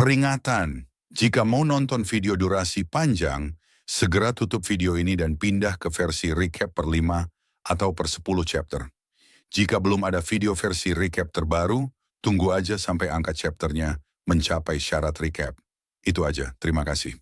Peringatan, jika mau nonton video durasi panjang, segera tutup video ini dan pindah ke versi recap per 5 atau per 10 chapter. Jika belum ada video versi recap terbaru, tunggu aja sampai angka chapternya mencapai syarat recap. Itu aja, terima kasih.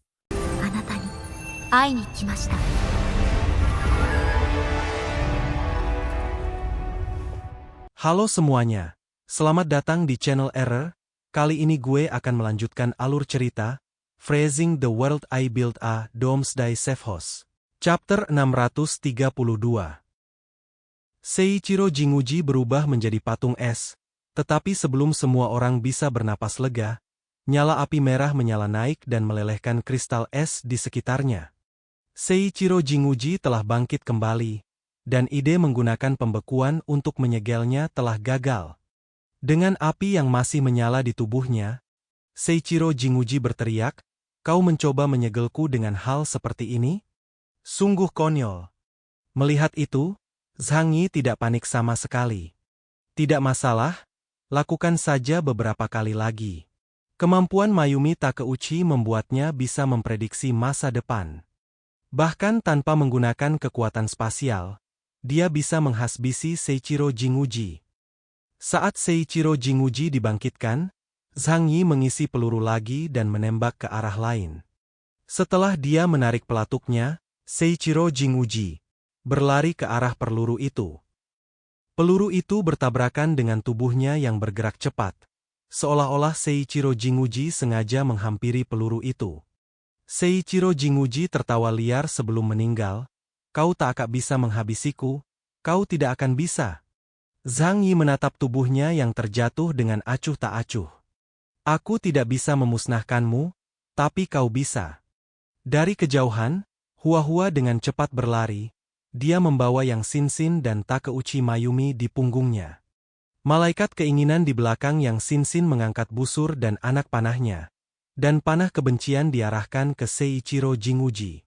Halo semuanya, selamat datang di channel Error. Kali ini gue akan melanjutkan alur cerita, Phrasing the World I Built a Doomsday Safe House. Chapter 632. Seiichiro Jinguji berubah menjadi patung es, tetapi sebelum semua orang bisa bernapas lega, nyala api merah menyala naik dan melelehkan kristal es di sekitarnya. Seiichiro Jinguji telah bangkit kembali, dan ide menggunakan pembekuan untuk menyegelnya telah gagal. Dengan api yang masih menyala di tubuhnya, Seiichiro Jinguji berteriak, "Kau mencoba menyegelku dengan hal seperti ini? Sungguh konyol." Melihat itu, Zhang Yi tidak panik sama sekali. Tidak masalah, lakukan saja beberapa kali lagi. Kemampuan Mayumi Takeuchi membuatnya bisa memprediksi masa depan. Bahkan tanpa menggunakan kekuatan spasial, dia bisa menghasbisi Seiichiro Jinguji. Saat Seiichiro Jinguji dibangkitkan, Zhang Yi mengisi peluru lagi dan menembak ke arah lain. Setelah dia menarik pelatuknya, Seiichiro Jinguji berlari ke arah peluru itu. Peluru itu bertabrakan dengan tubuhnya yang bergerak cepat, seolah-olah Seiichiro Jinguji sengaja menghampiri peluru itu. Seiichiro Jinguji tertawa liar sebelum meninggal, "Kau tak akan bisa menghabisiku, kau tidak akan bisa." Zhang Yi menatap tubuhnya yang terjatuh dengan acuh tak acuh. "Aku tidak bisa memusnahkanmu, tapi kau bisa." Dari kejauhan, Hua-Hua dengan cepat berlari, dia membawa Yang Xin-Xin dan Takeuchi Mayumi di punggungnya. Malaikat keinginan di belakang Yang Xin-Xin mengangkat busur dan anak panahnya, dan panah kebencian diarahkan ke Seiichiro Jinguji.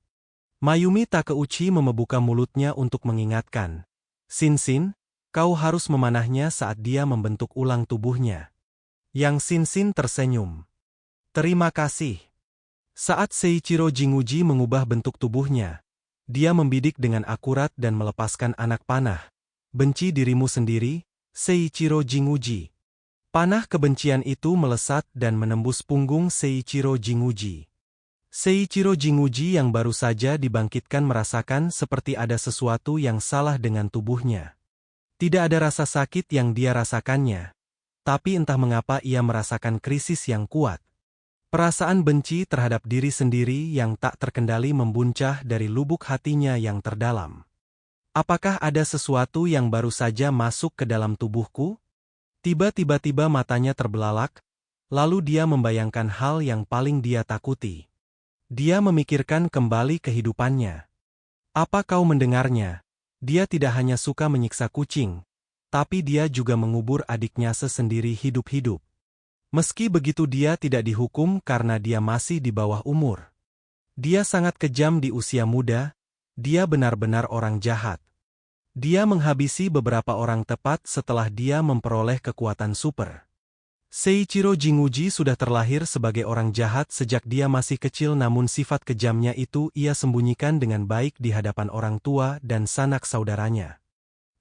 Mayumi Takeuchi membuka mulutnya untuk mengingatkan, "Xin-Xin, kau harus memanahnya saat dia membentuk ulang tubuhnya." Yang Xin-Xin tersenyum. "Terima kasih." Saat Seiichiro Jinguji mengubah bentuk tubuhnya, dia membidik dengan akurat dan melepaskan anak panah. "Benci dirimu sendiri, Seiichiro Jinguji." Panah kebencian itu melesat dan menembus punggung Seiichiro Jinguji. Seiichiro Jinguji yang baru saja dibangkitkan merasakan seperti ada sesuatu yang salah dengan tubuhnya. Tidak ada rasa sakit yang dia rasakannya, tapi entah mengapa ia merasakan krisis yang kuat. Perasaan benci terhadap diri sendiri yang tak terkendali membuncah dari lubuk hatinya yang terdalam. Apakah ada sesuatu yang baru saja masuk ke dalam tubuhku? Tiba-tiba matanya terbelalak, lalu dia membayangkan hal yang paling dia takuti. Dia memikirkan kembali kehidupannya. Apa kau mendengarnya? Dia tidak hanya suka menyiksa kucing, tapi dia juga mengubur adiknya sendiri hidup-hidup. Meski begitu dia tidak dihukum karena dia masih di bawah umur. Dia sangat kejam di usia muda, dia benar-benar orang jahat. Dia menghabisi beberapa orang tepat setelah dia memperoleh kekuatan super. Seiichiro Jinguji sudah terlahir sebagai orang jahat sejak dia masih kecil, namun sifat kejamnya itu ia sembunyikan dengan baik di hadapan orang tua dan sanak saudaranya.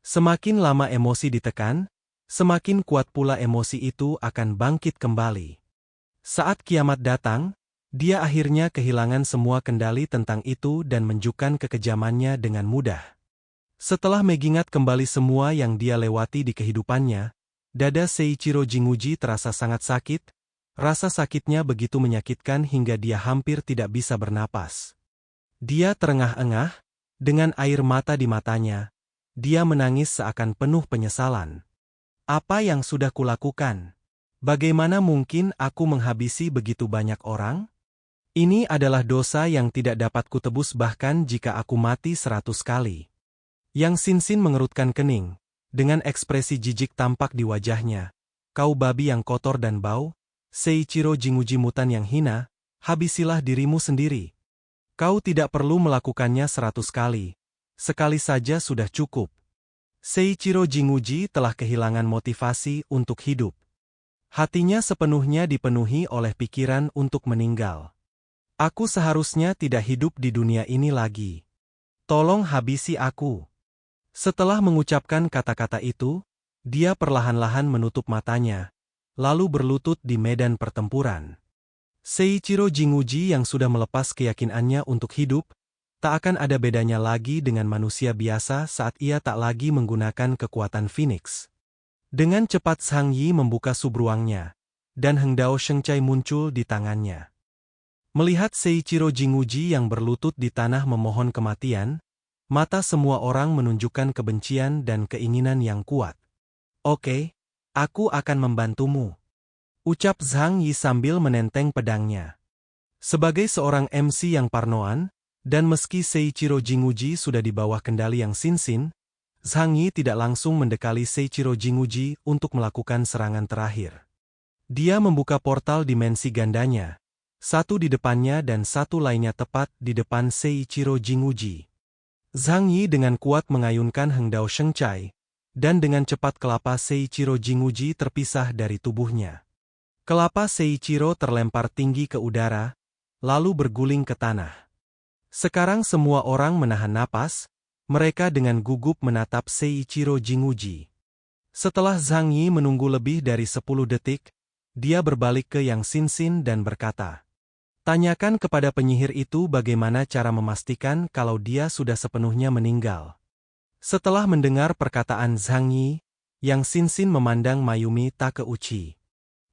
Semakin lama emosi ditekan, semakin kuat pula emosi itu akan bangkit kembali. Saat kiamat datang, dia akhirnya kehilangan semua kendali tentang itu dan menunjukkan kekejamannya dengan mudah. Setelah mengingat kembali semua yang dia lewati di kehidupannya, dada Seiichiro Jinguji terasa sangat sakit. Rasa sakitnya begitu menyakitkan hingga dia hampir tidak bisa bernapas. Dia terengah-engah, dengan air mata di matanya. Dia menangis seakan penuh penyesalan. "Apa yang sudah kulakukan? Bagaimana mungkin aku menghabisi begitu banyak orang? Ini adalah dosa yang tidak dapat kutebus bahkan jika aku mati 100 kali." Yang Xin-Xin mengerutkan kening. Dengan ekspresi jijik tampak di wajahnya. "Kau babi yang kotor dan bau, Seiichiro Jinguji mutan yang hina, habisilah dirimu sendiri. Kau tidak perlu melakukannya 100 kali. Sekali saja sudah cukup." Seiichiro Jinguji telah kehilangan motivasi untuk hidup. Hatinya sepenuhnya dipenuhi oleh pikiran untuk meninggal. Aku seharusnya tidak hidup di dunia ini lagi. Tolong habisi aku. Setelah mengucapkan kata-kata itu, dia perlahan-lahan menutup matanya, lalu berlutut di medan pertempuran. Seiichiro Jinguji yang sudah melepas keyakinannya untuk hidup, tak akan ada bedanya lagi dengan manusia biasa saat ia tak lagi menggunakan kekuatan Phoenix. Dengan cepat Zhang Yi membuka subruangnya, dan Heng Dao Shengcai muncul di tangannya. Melihat Seiichiro Jinguji yang berlutut di tanah memohon kematian, mata semua orang menunjukkan kebencian dan keinginan yang kuat. Oke, aku akan membantumu, ucap Zhang Yi sambil menenteng pedangnya. Sebagai seorang MC yang parnoan, dan meski Seiichiro Jinguji sudah di bawah kendali yang Xin-Xin, Zhang Yi tidak langsung mendekali Seiichiro Jinguji untuk melakukan serangan terakhir. Dia membuka portal dimensi gandanya, satu di depannya dan satu lainnya tepat di depan Seiichiro Jinguji. Zhang Yi dengan kuat mengayunkan Heng Dao Shengcai, dan dengan cepat kelapa Seiichiro Jinguji terpisah dari tubuhnya. Kelapa Seiichiro terlempar tinggi ke udara, lalu berguling ke tanah. Sekarang semua orang menahan napas, mereka dengan gugup menatap Seiichiro Jinguji. Setelah Zhang Yi menunggu lebih dari 10 detik, dia berbalik ke Yang Xin-Xin dan berkata, "Tanyakan kepada penyihir itu bagaimana cara memastikan kalau dia sudah sepenuhnya meninggal." Setelah mendengar perkataan Zhang Yi, Yang Xin-Xin memandang Mayumi Takeuchi.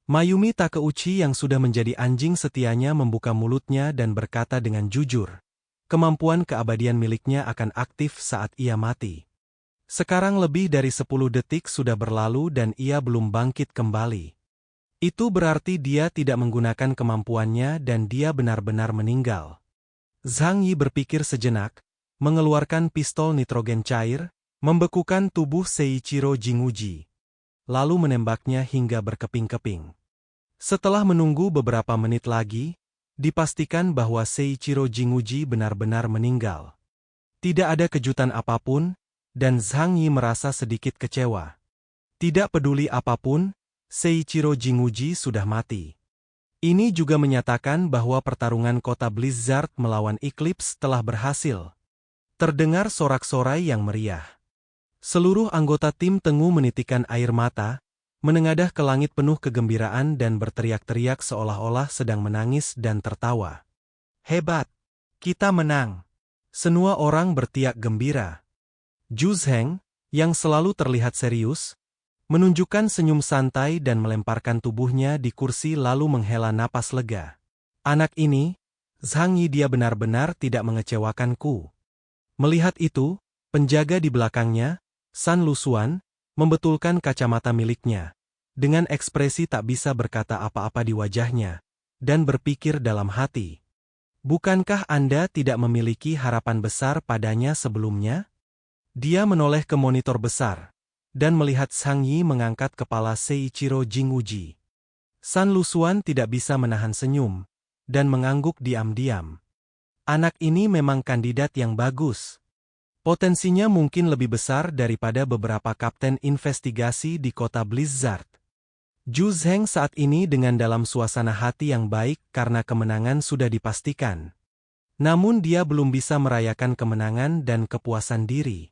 Mayumi Takeuchi yang sudah menjadi anjing setianya membuka mulutnya dan berkata dengan jujur, kemampuan keabadian miliknya akan aktif saat ia mati. Sekarang lebih dari 10 detik sudah berlalu dan ia belum bangkit kembali. Itu berarti dia tidak menggunakan kemampuannya dan dia benar-benar meninggal. Zhang Yi berpikir sejenak, mengeluarkan pistol nitrogen cair, membekukan tubuh Seiichiro Jinguji, lalu menembaknya hingga berkeping-keping. Setelah menunggu beberapa menit lagi, dipastikan bahwa Seiichiro Jinguji benar-benar meninggal. Tidak ada kejutan apapun, dan Zhang Yi merasa sedikit kecewa. Tidak peduli apapun, Seiichiro Jinguji sudah mati. Ini juga menyatakan bahwa pertarungan kota Blizzard melawan Eclipse telah berhasil. Terdengar sorak-sorai yang meriah. Seluruh anggota tim Tengu menitikkan air mata, menengadah ke langit penuh kegembiraan dan berteriak-teriak seolah-olah sedang menangis dan tertawa. Hebat! Kita menang! Semua orang bertiak gembira. Zhu Zheng, yang selalu terlihat serius, menunjukkan senyum santai dan melemparkan tubuhnya di kursi lalu menghela napas lega. Anak ini, Zhang Yi, dia benar-benar tidak mengecewakanku. Melihat itu, penjaga di belakangnya, San Lusuan, membetulkan kacamata miliknya, dengan ekspresi tak bisa berkata apa-apa di wajahnya, dan berpikir dalam hati. Bukankah Anda tidak memiliki harapan besar padanya sebelumnya? Dia menoleh ke monitor besar, dan melihat Zhang Yi mengangkat kepala Seiichiro Jinguji. San Lusuan tidak bisa menahan senyum, dan mengangguk diam-diam. Anak ini memang kandidat yang bagus. Potensinya mungkin lebih besar daripada beberapa kapten investigasi di kota Blizzard. Zhu Zheng saat ini dengan dalam suasana hati yang baik karena kemenangan sudah dipastikan. Namun dia belum bisa merayakan kemenangan dan kepuasan diri.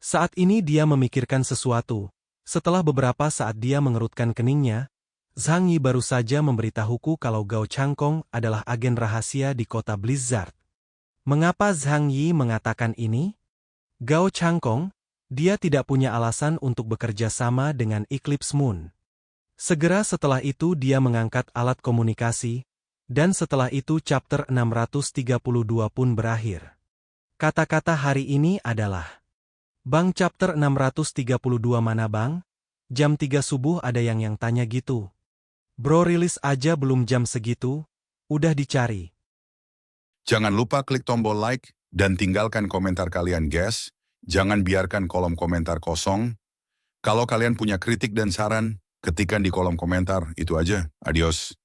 Saat ini dia memikirkan sesuatu. Setelah beberapa saat dia mengerutkan keningnya, Zhang Yi baru saja memberitahuku kalau Gao Changkong adalah agen rahasia di kota Blizzard. Mengapa Zhang Yi mengatakan ini? Gao Changkong, dia tidak punya alasan untuk bekerja sama dengan Eclipse Moon. Segera setelah itu dia mengangkat alat komunikasi, dan setelah itu chapter 632 pun berakhir. Kata-kata hari ini adalah, Bang, chapter 632 mana bang? Jam 3 subuh ada yang tanya gitu. Bro, rilis aja belum jam segitu, udah dicari. Jangan lupa klik tombol like dan tinggalkan komentar kalian guys. Jangan biarkan kolom komentar kosong. Kalau kalian punya kritik dan saran, ketikkan di kolom komentar. Itu aja. Adios.